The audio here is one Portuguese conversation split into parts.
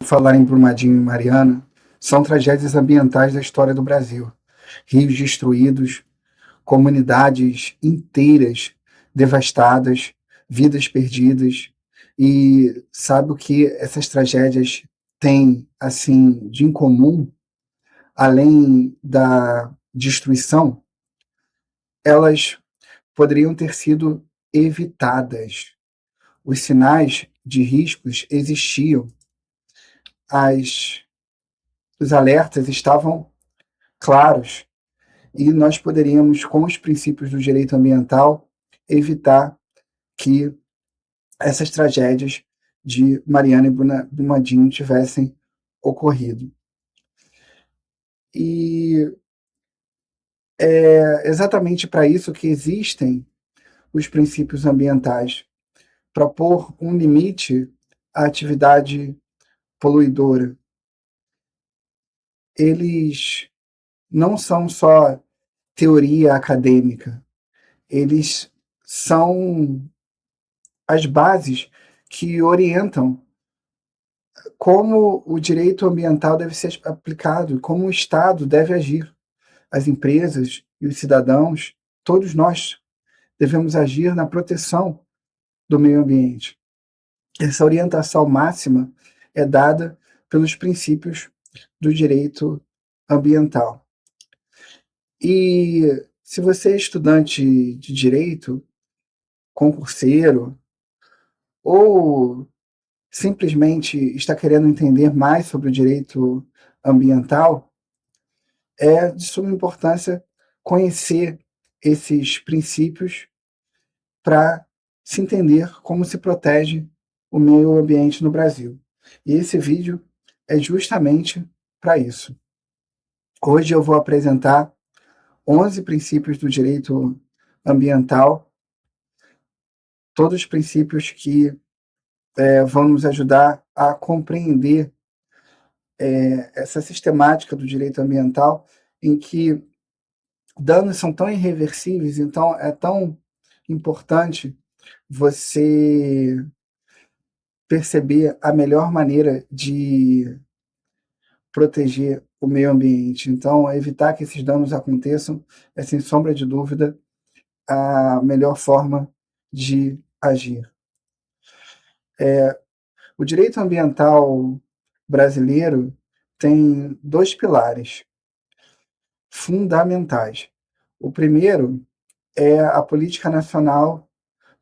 falar em Brumadinho e Mariana, são tragédias ambientais da história do Brasil. Rios destruídos, comunidades inteiras devastadas, vidas perdidas. E sabe o que essas tragédias têm assim de incomum, além da destruição? Elas poderiam ter sido evitadas. Os sinais de riscos existiam, as, os alertas estavam claros, e nós poderíamos, com os princípios do direito ambiental, evitar que essas tragédias de Mariana e Brumadinho tivessem ocorrido. E é exatamente para isso que existem os princípios ambientais, para pôr um limite à atividade poluidora. Eles não são só teoria acadêmica, eles são as bases que orientam como o direito ambiental deve ser aplicado, como o Estado deve agir. As empresas e os cidadãos, todos nós, devemos agir na proteção do meio ambiente. Essa orientação máxima é dada pelos princípios do direito ambiental. E se você é estudante de direito, concurseiro, ou simplesmente está querendo entender mais sobre o direito ambiental, é de suma importância conhecer esses princípios para se entender como se protege o meio ambiente no Brasil. E esse vídeo é justamente para isso. Hoje eu vou apresentar 11 princípios do direito ambiental, todos os princípios que vão nos ajudar a compreender essa sistemática do direito ambiental, em que danos são tão irreversíveis, então é tão importante você perceber a melhor maneira de proteger o meio ambiente. Então, evitar que esses danos aconteçam é, sem sombra de dúvida, a melhor forma de agir. O direito ambiental brasileiro tem dois pilares fundamentais. O primeiro é a Política Nacional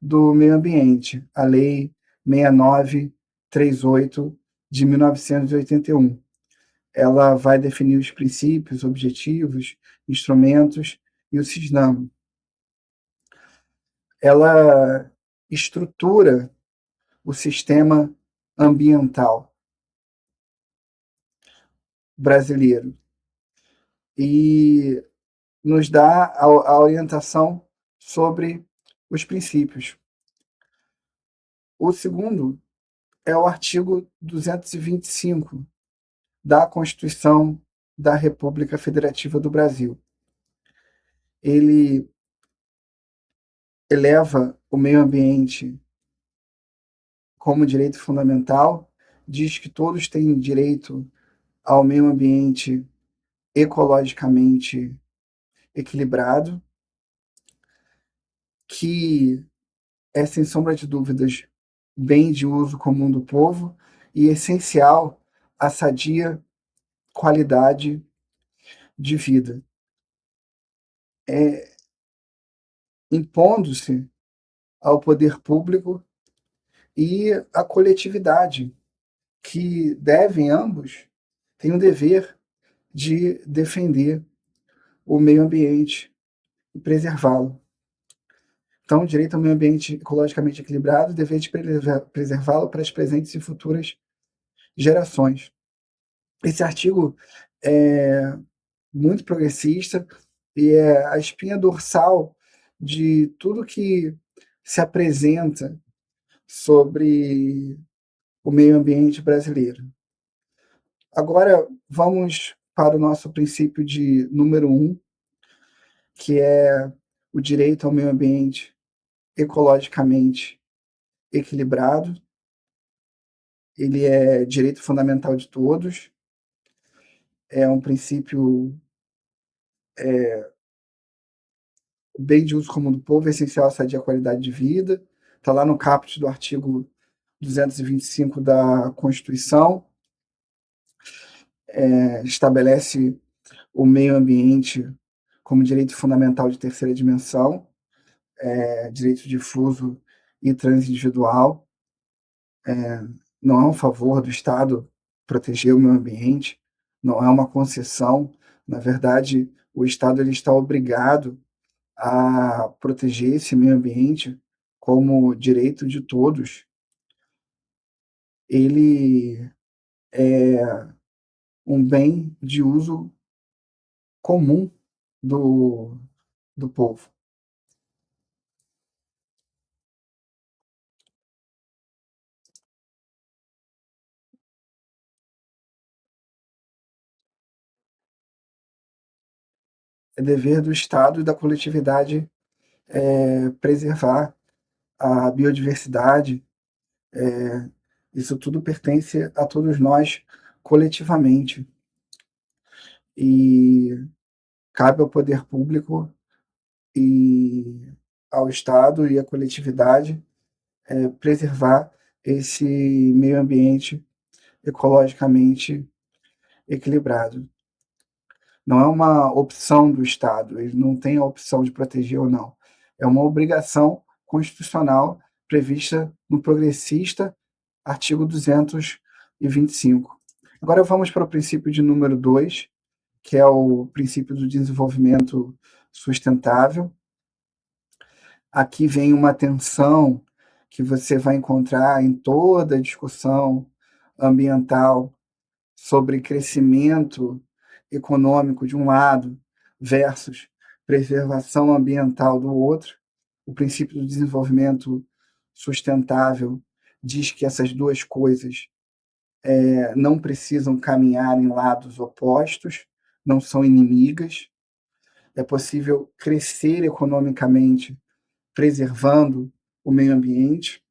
do Meio Ambiente, a Lei 6938 de 1981. Ela vai definir os princípios, objetivos, instrumentos e o CISNAM. Ela estrutura o sistema ambiental brasileiro e nos dá a orientação sobre os princípios. O segundo é o artigo 225 da Constituição da República Federativa do Brasil. Ele eleva o meio ambiente como direito fundamental, diz que todos têm direito ao meio ambiente ecologicamente equilibrado, que é, sem sombra de dúvidas, bem de uso comum do povo e essencial à sadia qualidade de vida. Impondo-se ao poder público e à coletividade, que devem ambos, têm o dever de defender o meio ambiente e preservá-lo. Então, o direito ao meio ambiente ecologicamente equilibrado, dever de preservá-lo para as presentes e futuras gerações. Esse artigo é muito progressista e é a espinha dorsal de tudo que se apresenta sobre o meio ambiente brasileiro. Agora, vamos para o nosso princípio de número 1, que é o direito ao meio ambiente ecologicamente equilibrado. ele é direito fundamental de todos, é um princípio, o bem de uso comum do povo é essencial à sadia qualidade de vida, está lá no caput do artigo 225 da Constituição, estabelece o meio ambiente como direito fundamental de terceira dimensão, direito difuso e transindividual. Não é um favor do Estado proteger o meio ambiente, não é uma concessão. Na verdade, o Estado ele está obrigado a proteger esse meio ambiente como direito de todos. Ele é um bem de uso comum do, do povo. É dever do Estado e da coletividade preservar a biodiversidade. Isso tudo pertence a todos nós coletivamente. E cabe ao poder público e ao Estado e à coletividade preservar esse meio ambiente ecologicamente equilibrado. Não é uma opção do Estado, ele não tem a opção de proteger ou não. É uma obrigação constitucional prevista no progressista artigo 225. Agora vamos para o princípio de número 2, que é o princípio do desenvolvimento sustentável. Aqui vem uma tensão que você vai encontrar em toda a discussão ambiental sobre crescimento econômico de um lado versus preservação ambiental do outro. O princípio do desenvolvimento sustentável diz que essas duas coisas não precisam caminhar em lados opostos, não são inimigas. É possível crescer economicamente preservando o meio ambiente.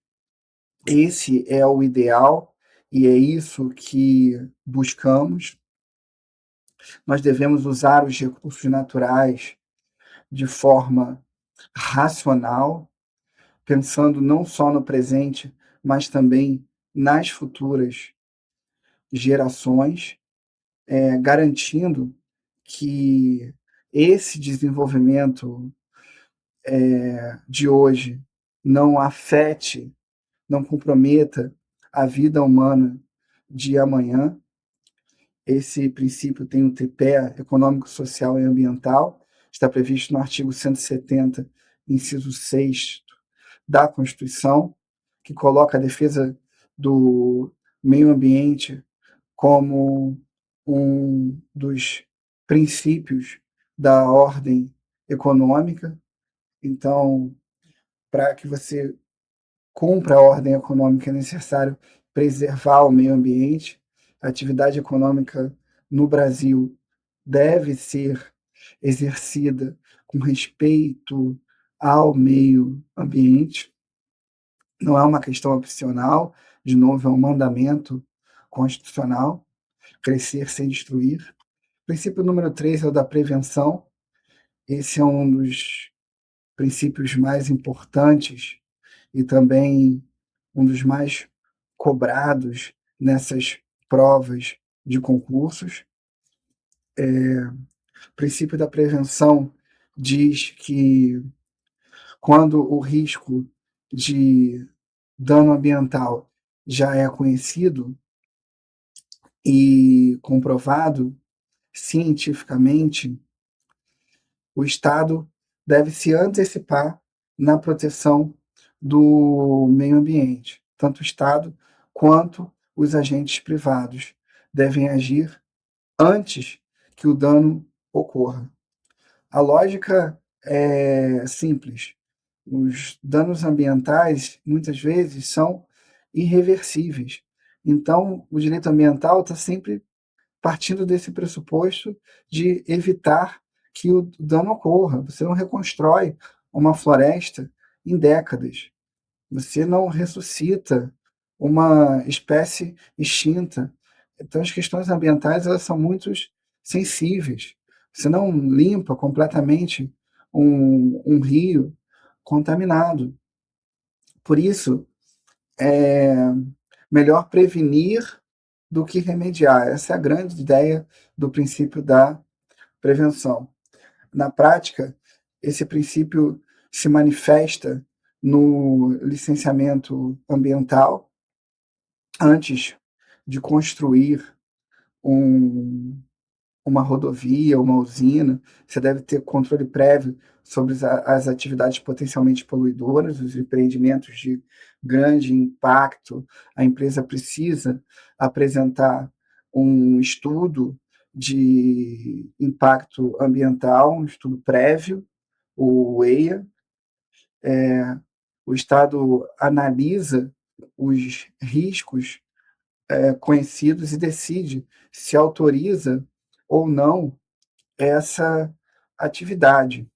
Esse é o ideal e é isso que buscamos. Nós devemos usar os recursos naturais de forma racional, pensando não só no presente, mas também nas futuras gerações, garantindo que esse desenvolvimento de hoje não afete, não comprometa a vida humana de amanhã. Esse princípio tem um tripé econômico, social e ambiental, está previsto no artigo 170, inciso 6 da Constituição, que coloca a defesa do meio ambiente como um dos princípios da ordem econômica. Então, para que você cumpra a ordem econômica, é necessário preservar o meio ambiente. A atividade econômica no Brasil deve ser exercida com respeito ao meio ambiente. Não é uma questão opcional, de novo, é um mandamento constitucional, crescer sem destruir. O princípio número 3 é o da prevenção. Esse é um dos princípios mais importantes e também um dos mais cobrados nessas provas de concursos. O princípio da prevenção diz que quando o risco de dano ambiental já é conhecido e comprovado cientificamente, o Estado deve se antecipar na proteção do meio ambiente. Tanto o Estado quanto os agentes privados devem agir antes que o dano ocorra. A lógica é simples. Os danos ambientais, muitas vezes, são irreversíveis. Então, o direito ambiental está sempre partindo desse pressuposto de evitar que o dano ocorra. Você não reconstrói uma floresta em décadas. Você não ressuscita uma espécie extinta. Então, as questões ambientais elas são muito sensíveis. Você não limpa completamente um rio contaminado. Por isso, é melhor prevenir do que remediar. Essa é a grande ideia do princípio da prevenção. Na prática, esse princípio se manifesta no licenciamento ambiental antes de construir um, uma rodovia, uma usina. Você deve ter controle prévio sobre as atividades potencialmente poluidoras, os empreendimentos de grande impacto. A empresa precisa apresentar um estudo de impacto ambiental, um estudo prévio, o EIA. O Estado analisa os riscos conhecidos e decide se autoriza ou não essa atividade.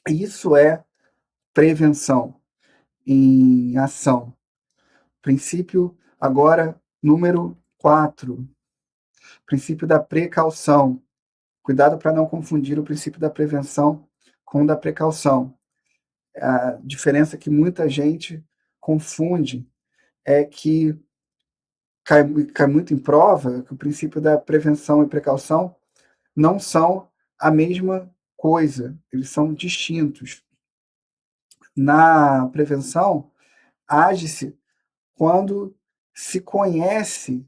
Isso é prevenção em ação. Princípio agora número 4, princípio da precaução. Cuidado para não confundir o princípio da prevenção com o da precaução. A diferença que muita gente confunde é que cai muito em prova que o princípio da prevenção e precaução não são a mesma coisa, eles são distintos. Na prevenção, age-se quando se conhece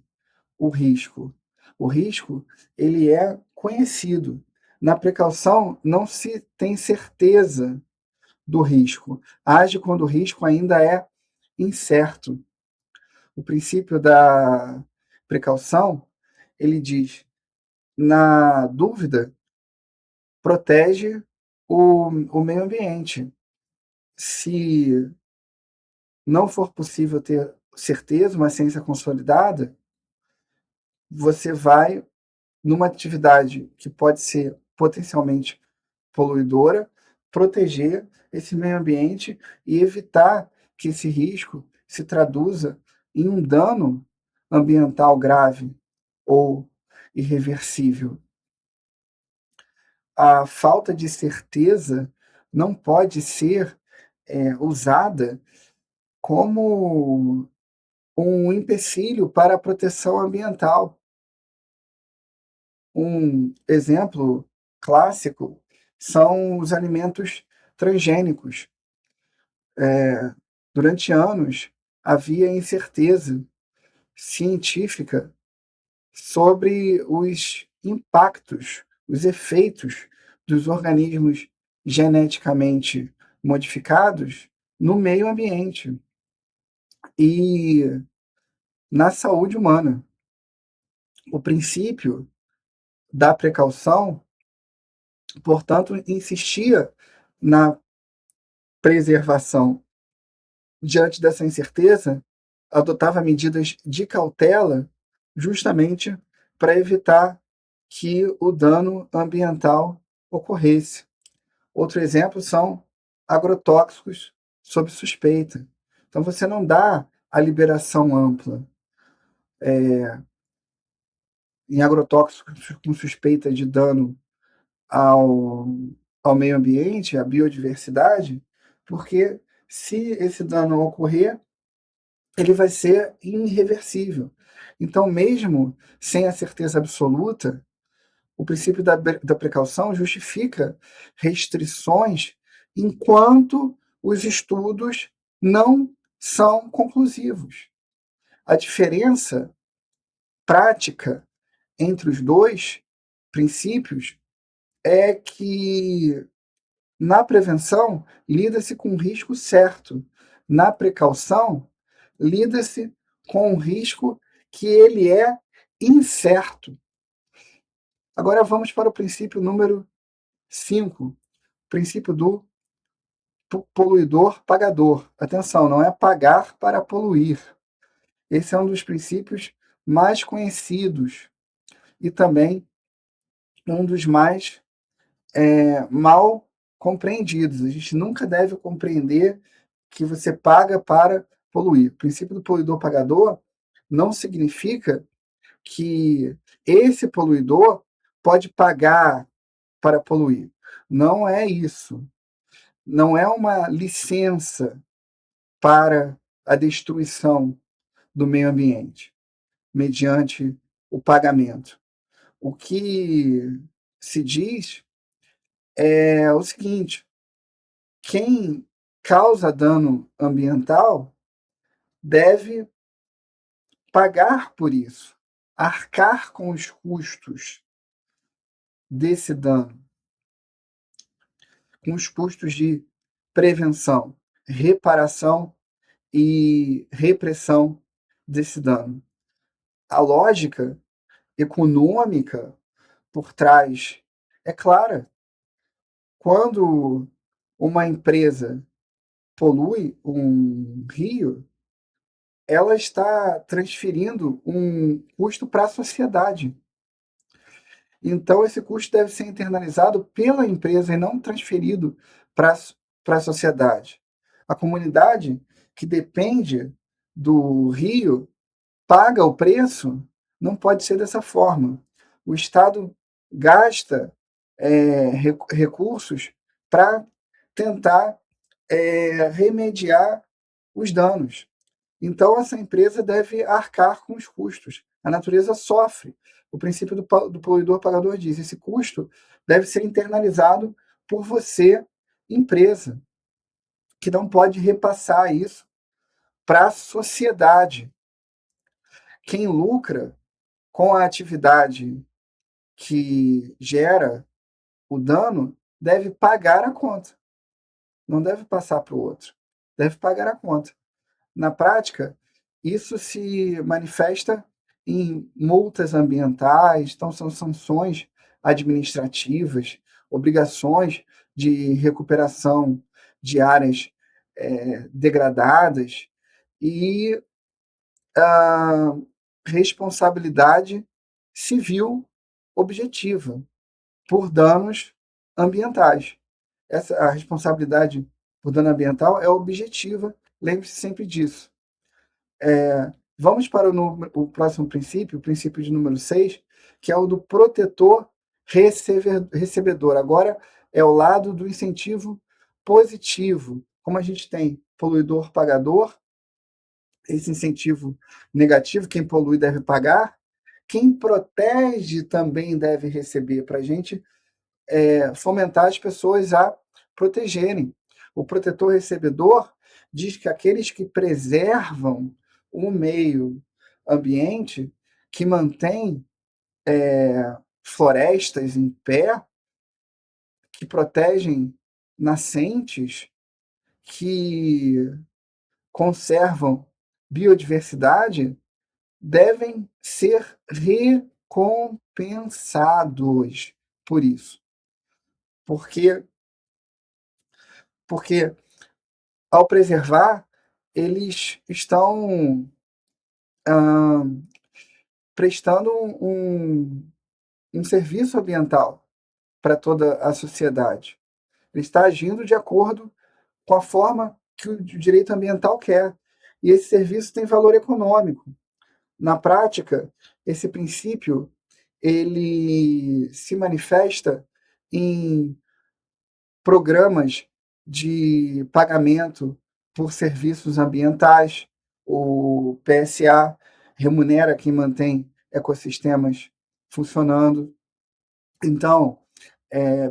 o risco. O risco, ele é conhecido. Na precaução, não se tem certeza do risco. Age quando o risco ainda é incerto. O princípio da precaução, ele diz, na dúvida, protege o meio ambiente. Se não for possível ter certeza, uma ciência consolidada, você vai numa atividade que pode ser potencialmente poluidora, proteger esse meio ambiente e evitar que esse risco se traduza em um dano ambiental grave ou irreversível. A falta de certeza não pode ser usada como um empecilho para a proteção ambiental. Um exemplo clássico são os alimentos transgênicos. Durante anos, havia incerteza científica sobre os impactos, os efeitos dos organismos geneticamente modificados no meio ambiente e na saúde humana. O princípio da precaução, portanto, insistia na preservação. Diante dessa incerteza, adotava medidas de cautela justamente para evitar que o dano ambiental ocorresse. Outro exemplo são agrotóxicos sob suspeita. Então, você não dá a liberação ampla em agrotóxicos com suspeita de dano ao, ao meio ambiente, à biodiversidade, porque se esse dano ocorrer, ele vai ser irreversível. Então, mesmo sem a certeza absoluta, o princípio da precaução justifica restrições enquanto os estudos não são conclusivos. A diferença prática entre os dois princípios é que na prevenção lida-se com o risco certo, na precaução lida-se com um risco que ele é incerto. Agora vamos para o princípio número 5, princípio do poluidor pagador. Atenção, não é pagar para poluir. Esse é um dos princípios mais conhecidos e também um dos mais mal compreendidos. A gente nunca deve compreender que você paga para poluir. O princípio do poluidor-pagador não significa que esse poluidor pode pagar para poluir. Não é isso. Não é uma licença para a destruição do meio ambiente, mediante o pagamento. O que se diz é o seguinte: quem causa dano ambiental deve pagar por isso, arcar com os custos desse dano, com os custos de prevenção, reparação e repressão desse dano. A lógica econômica por trás é clara. Quando uma empresa polui um rio, ela está transferindo um custo para a sociedade. Então, esse custo deve ser internalizado pela empresa e não transferido para a sociedade. A comunidade que depende do rio paga o preço, não pode ser dessa forma. O Estado gasta recursos para tentar remediar os danos. Então, essa empresa deve arcar com os custos. A natureza sofre. O princípio do poluidor-pagador diz: esse custo deve ser internalizado por você, empresa, que não pode repassar isso para a sociedade. Quem lucra com a atividade que gera o dano deve pagar a conta. Não deve passar para o outro. Deve pagar a conta. Na prática, isso se manifesta em multas ambientais, então são sanções administrativas, obrigações de recuperação de áreas degradadas e a responsabilidade civil objetiva por danos ambientais. A responsabilidade por dano ambiental é objetiva, lembre-se sempre disso. Vamos para o próximo princípio, o princípio de número 6, que é o do protetor recebedor. Agora é o lado do incentivo positivo. Como a gente tem poluidor pagador, esse incentivo negativo, quem polui deve pagar, quem protege também deve receber, para a gente fomentar as pessoas a protegerem. O protetor recebedor diz que aqueles que preservam o meio ambiente, que mantêm florestas em pé, que protegem nascentes, que conservam biodiversidade, devem ser recompensados por isso. Porque ao preservar, eles estão prestando um serviço ambiental para toda a sociedade. Ele está agindo de acordo com a forma que o direito ambiental quer. E esse serviço tem valor econômico. Na prática, esse princípio ele se manifesta em programas de pagamento por serviços ambientais. O PSA remunera quem mantém ecossistemas funcionando. Então,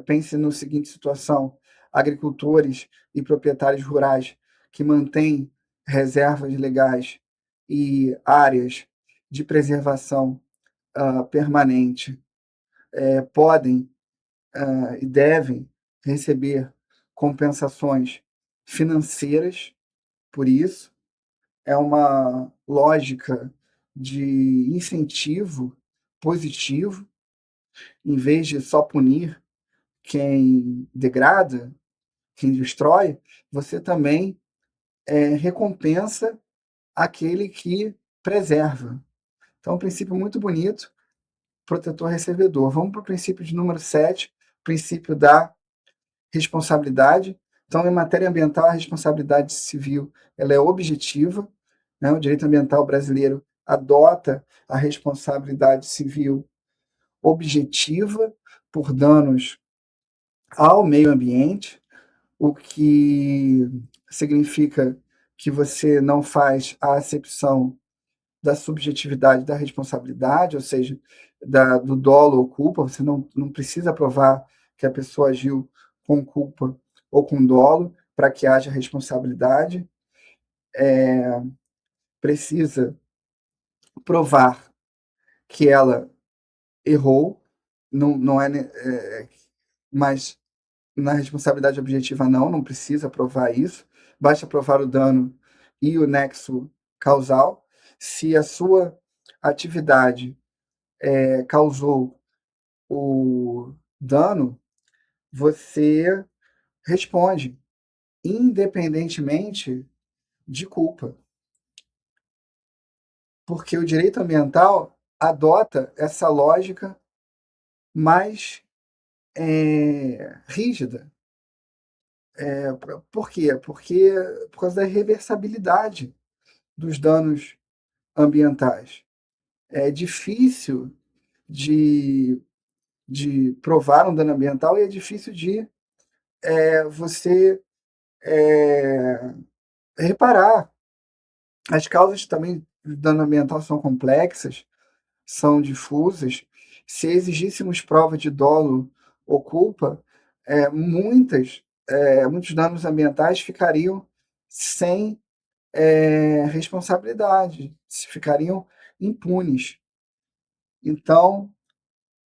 pense na seguinte situação: agricultores e proprietários rurais que mantêm reservas legais e áreas de preservação permanente podem e devem receber compensações financeiras por isso. É uma lógica de incentivo positivo, em vez de só punir quem degrada, quem destrói, você também recompensa aquele que preserva. Então, um princípio muito bonito, protetor recebedor. Vamos para o princípio de número 7, princípio da responsabilidade. Então, em matéria ambiental, a responsabilidade civil ela é objetiva, né? O direito ambiental brasileiro adota a responsabilidade civil objetiva por danos ao meio ambiente, o que significa que você não faz a acepção da subjetividade da responsabilidade, ou seja, do dolo ou culpa. Você não precisa provar que a pessoa agiu com culpa ou com dolo para que haja responsabilidade. Precisa provar que ela errou, não mas na responsabilidade objetiva não precisa provar isso, basta provar o dano e o nexo causal. Se a sua atividade causou o dano, você responde, independentemente de culpa. Porque o direito ambiental adota essa lógica mais rígida. Por quê? Porque por causa da reversibilidade dos danos ambientais. É difícil de, de provar um dano ambiental e é difícil de você reparar. As causas também do dano ambiental são complexas, são difusas. Se exigíssemos prova de dolo ou culpa, muitos danos ambientais ficariam sem responsabilidade, ficariam impunes. Então,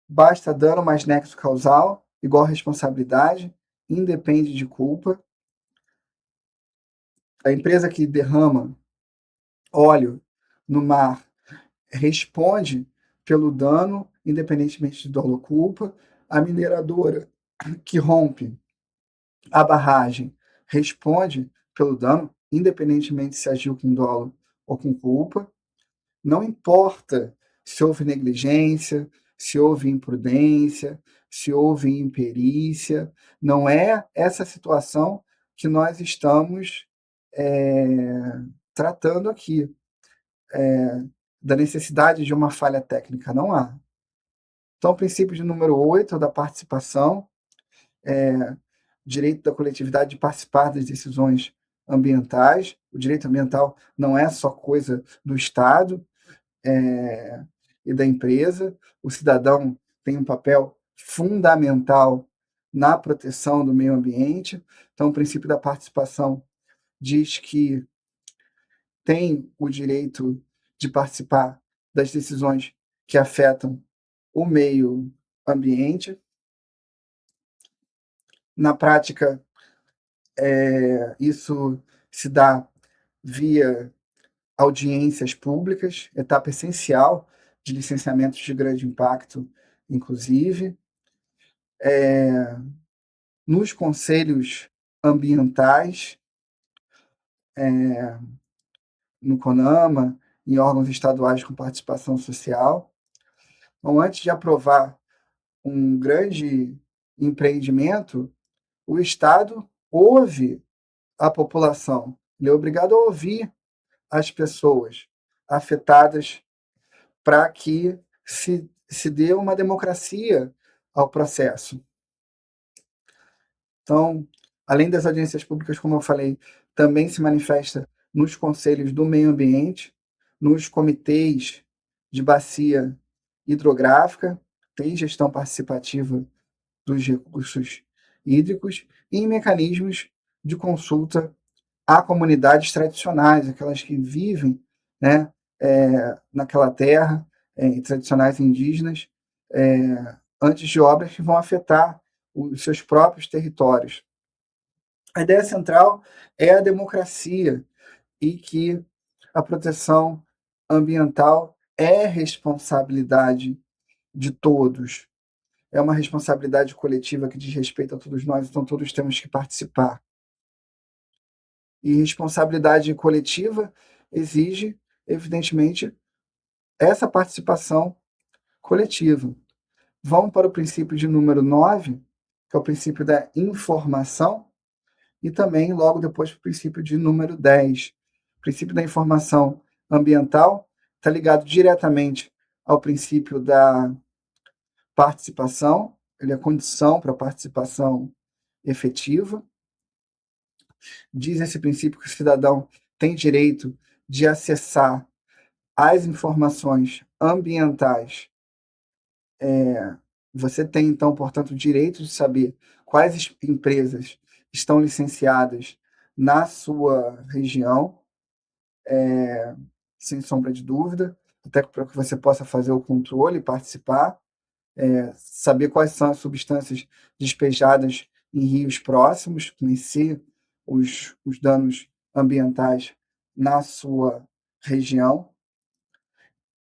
basta dano mais nexo causal, igual responsabilidade, independe de culpa. A empresa que derrama óleo no mar responde pelo dano, independentemente de dolo ou culpa. A mineradora que rompe a barragem responde pelo dano, independentemente se agiu com dolo ou com culpa. Não importa se houve negligência, se houve imprudência, se houve imperícia, não é essa situação que nós estamos tratando aqui, da necessidade de uma falha técnica, não há. Então, o princípio de número 8 da participação, direito da coletividade de participar das decisões ambientais. O direito ambiental não é só coisa do Estado e da empresa. O cidadão tem um papel fundamental na proteção do meio ambiente. Então, o princípio da participação diz que tem o direito de participar das decisões que afetam o meio ambiente. Na prática, isso se dá via audiências públicas, etapa essencial de licenciamentos de grande impacto, inclusive. Nos conselhos ambientais, no CONAMA, em órgãos estaduais com participação social. Então, antes de aprovar um grande empreendimento, o Estado ouve a população, ele é obrigado a ouvir as pessoas afetadas para que se dê uma democracia ao processo. Então, além das audiências públicas, como eu falei, também se manifesta nos conselhos do meio ambiente, nos comitês de bacia hidrográfica, tem gestão participativa dos recursos hídricos e em mecanismos de consulta a comunidades tradicionais, aquelas que vivem, né, naquela terra, tradicionais indígenas, antes de obras que vão afetar os seus próprios territórios. A ideia central é a democracia e que a proteção ambiental é responsabilidade de todos. É uma responsabilidade coletiva que diz respeito a todos nós, então todos temos que participar. E responsabilidade coletiva exige, evidentemente, essa participação coletiva. Vamos para o princípio de número 9, que é o princípio da informação, e também, logo depois, para o princípio de número 10, O princípio da informação ambiental está ligado diretamente ao princípio da participação, ele é condição para a participação efetiva. Diz esse princípio que o cidadão tem direito de acessar as informações ambientais. Você tem, então, portanto, o direito de saber quais empresas estão licenciadas na sua região, sem sombra de dúvida, até para que você possa fazer o controle, participar, saber quais são as substâncias despejadas em rios próximos, conhecer os danos ambientais na sua região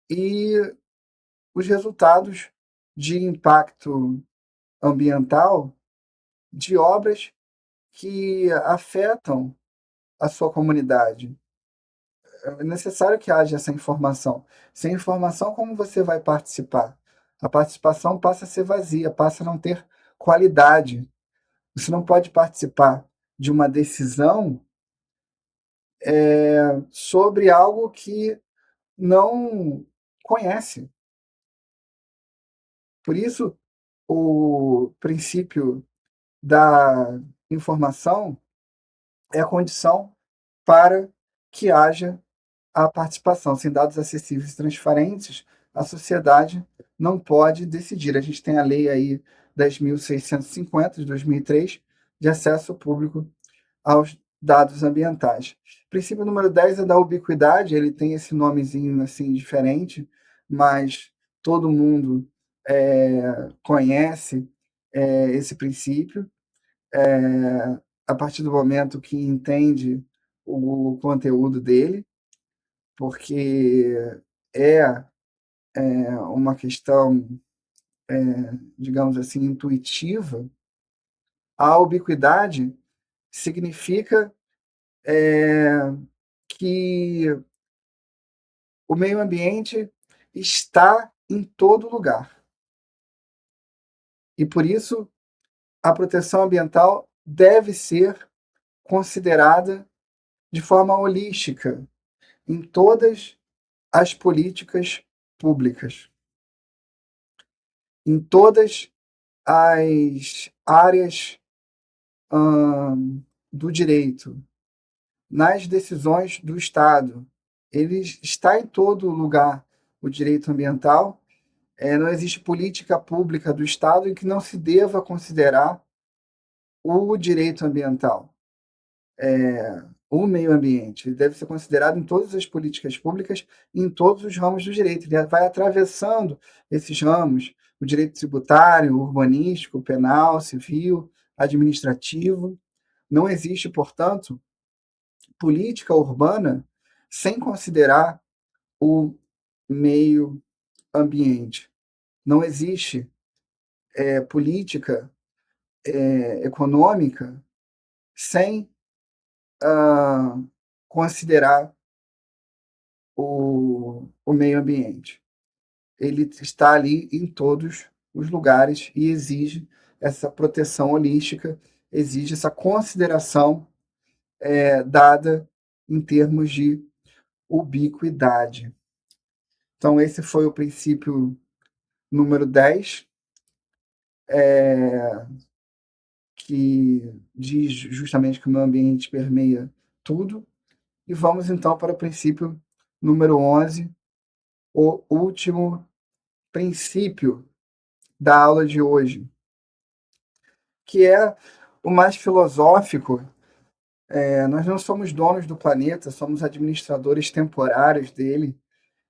e os resultados de impacto ambiental de obras que afetam a sua comunidade. É necessário que haja essa informação. Sem informação, como você vai participar? A participação passa a ser vazia, passa a não ter qualidade. Você não pode participar de uma decisão sobre algo que não conhece. Por isso, o princípio da informação é a condição para que haja a participação. Sem dados acessíveis e transparentes, a sociedade não pode decidir. A gente tem a lei aí 10.650 de 2003 de acesso público aos dados ambientais. O princípio número 10 é da ubiquidade, ele tem esse nomezinho assim diferente, mas todo mundo conhece esse princípio a partir do momento que entende o conteúdo dele, porque é uma questão, digamos assim, intuitiva. A ubiquidade significa que o meio ambiente está em todo lugar. E por isso, a proteção ambiental deve ser considerada de forma holística em todas as políticas públicas, em todas as áreas do direito, nas decisões do Estado. Ele está em todo lugar, o direito ambiental. Não existe política pública do Estado em que não se deva considerar o direito ambiental, o meio ambiente. Ele deve ser considerado em todas as políticas públicas e em todos os ramos do direito. Ele vai atravessando esses ramos, o direito tributário, urbanístico, penal, civil, administrativo. Não existe, portanto, política urbana sem considerar o meio ambiente. Não existe política econômica sem considerar o meio ambiente. Ele está ali em todos os lugares e exige essa proteção holística, exige essa consideração dada em termos de ubiquidade. Então, esse foi o princípio número 10, que diz justamente que o meio ambiente permeia tudo. E vamos então para o princípio número 11, o último princípio da aula de hoje, que é o mais filosófico. Nós não somos donos do planeta, somos administradores temporários dele.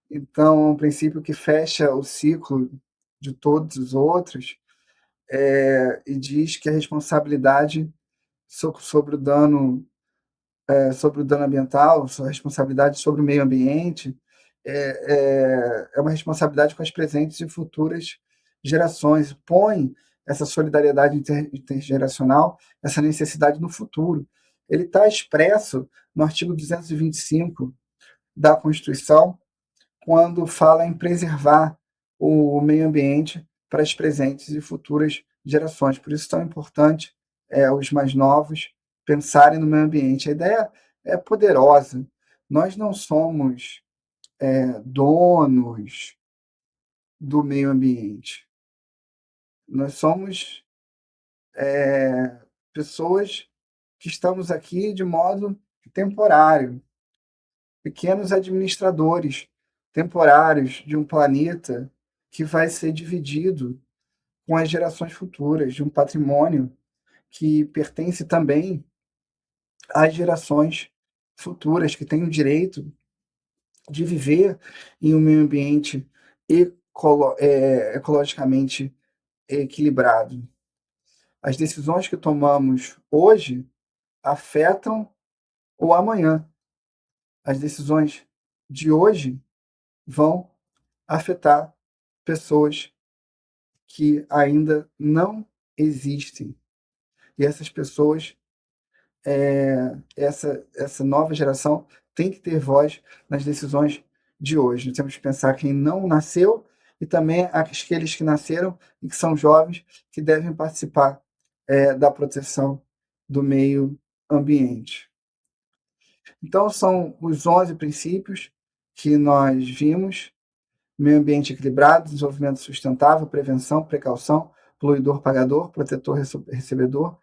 Então, é um princípio que fecha o ciclo de todos os outros e diz que a responsabilidade sobre o dano ambiental, sua responsabilidade sobre o meio ambiente, é uma responsabilidade com as presentes e futuras gerações. Põe essa solidariedade intergeracional, essa necessidade no futuro. Ele está expresso no artigo 225 da Constituição, quando fala em preservar o meio ambiente para as presentes e futuras gerações. Por isso é tão importante os mais novos pensarem no meio ambiente. A ideia é poderosa, Nós não somos donos do meio ambiente. Nós somos pessoas que estamos aqui de modo temporário, pequenos administradores temporários de um planeta que vai ser dividido com as gerações futuras, de um patrimônio que pertence também às gerações futuras, que têm o direito de viver em um meio ambiente ecologicamente equilibrado. As decisões que tomamos hoje afetam o amanhã. As decisões de hoje vão afetar pessoas que ainda não existem. E essas pessoas, essa nova geração, tem que ter voz nas decisões de hoje. Nós temos que pensar quem não nasceu e também aqueles que nasceram e que são jovens, que devem participar da proteção do meio ambiente. Então, são os 11 princípios que nós vimos: meio ambiente equilibrado, desenvolvimento sustentável, prevenção, precaução, poluidor pagador, protetor recebedor,